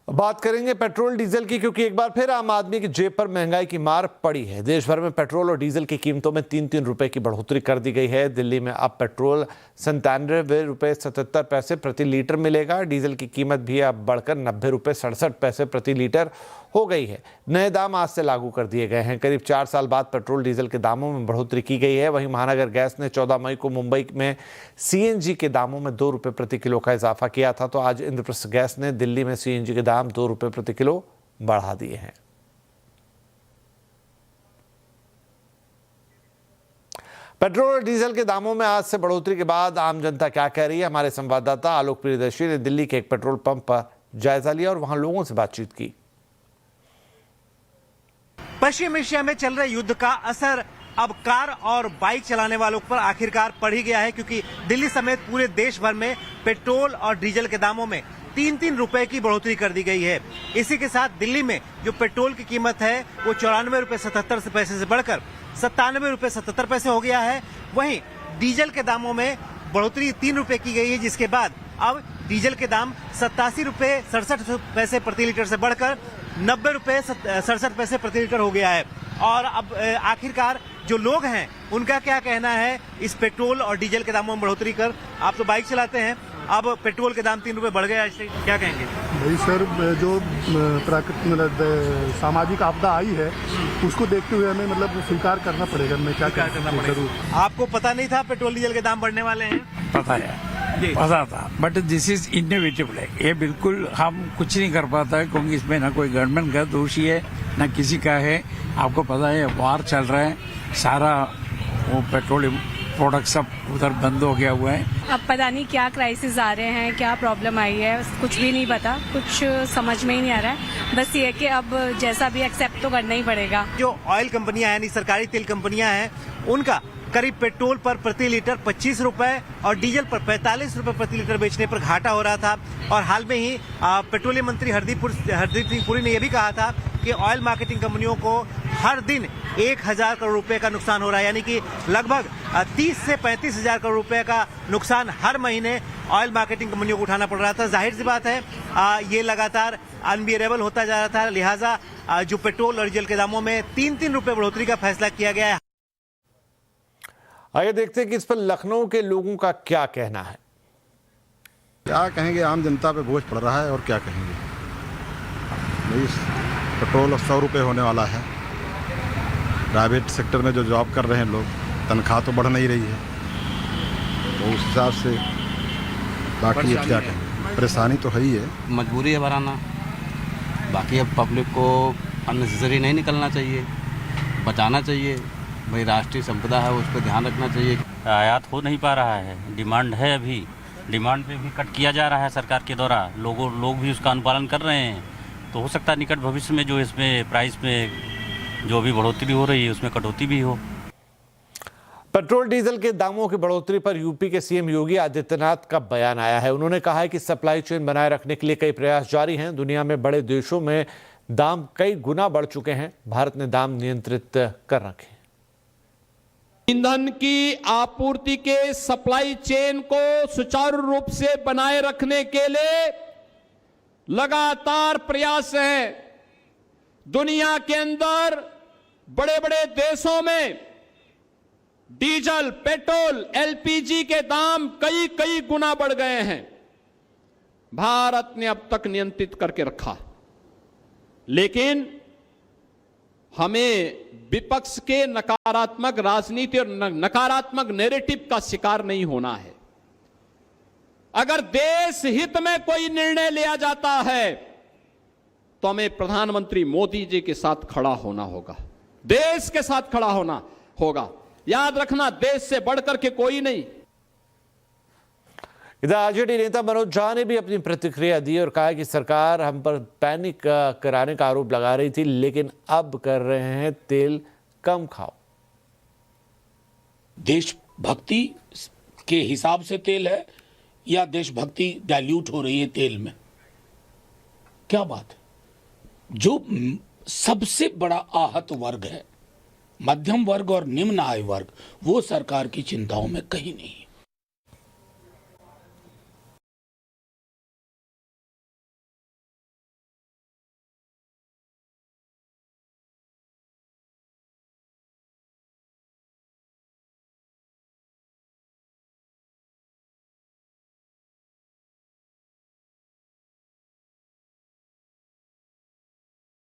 बात करेंगे petrol diesel की, क्योंकि एक बार फिर आम आदमी की जेब पर महंगाई की मार पड़ी है। देश भर में पेट्रोल और डीजल की कीमतों में 3-3 रुपए की बढ़ोतरी कर दी गई है। दिल्ली में अब पेट्रोल 97 रुपए 77 पैसे प्रति लीटर मिलेगा। डीजल की कीमत भी अब बढ़कर 90 रुपए 67 पैसे प्रति लीटर हो गई है। नए दाम आज से लागू कर दिए गए हैं। करीब 4 साल बाद पेट्रोल डीजल के दामों में बढ़ोतरी की गई है। वहीं महानगर गैस ने 14 मई को मुंबई में सीएनजी के दामों में 2 रुपए प्रति किलो का इजाफा किया था, तो आज इंद्रप्रस्थ गैस ने दिल्ली में सीएनजी के दाम 2 रुपए प्रति किलो बढ़ा दिए हैं। पेट्रोल और डीजल के दामों में आज से बढ़ोतरी के बाद आम जनता क्या कह रही है, हमारे संवाददाता आलोक प्रियदर्शी ने दिल्ली के एक पेट्रोल पंप पर जायजा लिया और वहां लोगों से बातचीत की। पश्चिम एशिया में चल रहे युद्ध का असर अब कार और बाइक चलाने वालों पर आखिरकार पड़ ही गया है, क्योंकि दिल्ली समेत पूरे देश भर में पेट्रोल और डीजल के दामों में 3-3 रुपए की बढ़ोतरी कर दी गई है। इसी के साथ दिल्ली में जो पेट्रोल की कीमत है वो 94 रुपए 77 पैसे से बढ़कर 97 रुपए 77 पैसे हो गया है। वहीं डीजल के दामों में बढ़ोतरी 3 रुपए की गई है, जिसके बाद अब डीजल के दाम 87 रुपए 67 पैसे प्रति लीटर से बढ़कर 90 रुपए 67 पैसे प्रति लीटर हो गया है। और अब आखिरकार जो लोग हैं उनका क्या कहना है इस पेट्रोल और डीजल के दामों में बढ़ोतरी कर। आप तो बाइक चलाते हैं, अब पेट्रोल के दाम 3 रुपए बढ़ गया, इससे क्या कहेंगे? भाई सर, जो प्राकृतिक सामाजिक आपदा आई है उसको देखते हुए हमें स्वीकार करना पड़ेगा। मैं क्या करना पड़ेगा? आपको पता नहीं था पेट्रोल डीजल के दाम बढ़ने वाले हैं? पता है, पता था, बट दिस इज इनएविटेबल है। ये बिल्कुल हम कुछ नहीं कर पाता है, क्योंकि इसमें ना कोई गवर्नमेंट का दोषी है ना किसी का है। आपको पता है वार चल रहा है, सारा वो पेट्रोलियम प्रोडक्ट सब उधर बंद हो गया हुआ है। अब पता नहीं क्या क्राइसिस आ रहे हैं, क्या प्रॉब्लम आई है, कुछ भी नहीं पता, कुछ समझ में ही नहीं आ रहा है। बस ये है कि अब जैसा भी एक्सेप्ट तो करना ही पड़ेगा। जो ऑयल कंपनियां हैं, सरकारी तेल कंपनियां हैं, उनका करीब पेट्रोल पर प्रति लीटर 25 रुपए और डीजल पर 45 रुपए प्रति लीटर बेचने पर घाटा हो रहा था। और हाल में ही पेट्रोलियम मंत्री हरदीप सिंह पुरी ने यह भी कहा था कि ऑयल मार्केटिंग कंपनियों को हर दिन 1000 करोड़ रुपए का नुकसान हो रहा है, यानी कि लगभग 30 से 35 हजार करोड़ रुपए का नुकसान हर महीने ऑयल मार्केटिंग कंपनियों को उठाना पड़ रहा था। जाहिर सी बात है ये लगातार अनबियरेबल होता जा रहा था, लिहाजा जो पेट्रोल और डीजल के दामों में 3-3 रुपए बढ़ोतरी का फैसला किया गया है। आइए देखते हैं कि इस पर लखनऊ के लोगों का क्या कहना है। क्या कहेंगे, आम जनता पे बोझ पड़ रहा है और क्या कहेंगे। पेट्रोल 100 रुपये होने वाला है। प्राइवेट सेक्टर में जो जॉब कर रहे हैं लोग, तनख्वाह तो बढ़ नहीं रही है, तो उस हिसाब से बाकी अब क्या कहेंगे, परेशानी तो है ही है। मजबूरी है भराना, बाकी अब पब्लिक को अननेसेसरी नहीं निकलना चाहिए, बचाना चाहिए। भाई राष्ट्रीय संपदा है, उस पर ध्यान रखना चाहिए। आयात हो नहीं पा रहा है, डिमांड है, अभी डिमांड पे भी कट किया जा रहा है सरकार के द्वारा, लोग भी उसका अनुपालन कर रहे हैं। तो हो सकता है निकट भविष्य में जो इसमें प्राइस में जो भी बढ़ोतरी हो रही है उसमें कटौती भी हो। पेट्रोल डीजल के दामों की बढ़ोतरी पर यूपी के सीएम योगी आदित्यनाथ का बयान आया है। उन्होंने कहा है कि सप्लाई चेन बनाए रखने के लिए कई प्रयास जारी हैं। दुनिया में बड़े देशों में दाम कई गुना बढ़ चुके हैं, भारत ने दाम नियंत्रित कर रखे। ईंधन की आपूर्ति के सप्लाई चेन को सुचारू रूप से बनाए रखने के लिए लगातार प्रयास है। दुनिया के अंदर बड़े बड़े देशों में डीजल, पेट्रोल, एलपीजी के दाम कई गुना बढ़ गए हैं। भारत ने अब तक नियंत्रित करके रखा, लेकिन हमें विपक्ष के नकारात्मक राजनीति और नकारात्मक नैरेटिव का शिकार नहीं होना है। अगर देश हित में कोई निर्णय लिया जाता है तो हमें प्रधानमंत्री मोदी जी के साथ खड़ा होना होगा, देश के साथ खड़ा होना होगा। याद रखना, देश से बढ़कर के कोई नहीं। इधर आरजेडी नेता मनोज झा ने भी अपनी प्रतिक्रिया दी और कहा कि सरकार हम पर पैनिक कराने का आरोप लगा रही थी, लेकिन अब कर रहे हैं तेल कम खाओ। देशभक्ति के हिसाब से तेल है या देशभक्ति डाइल्यूट हो रही है तेल में? क्या बात है? जो सबसे बड़ा आहत वर्ग है, मध्यम वर्ग और निम्न आय वर्ग, वो सरकार की चिंताओं में कहीं नहीं है।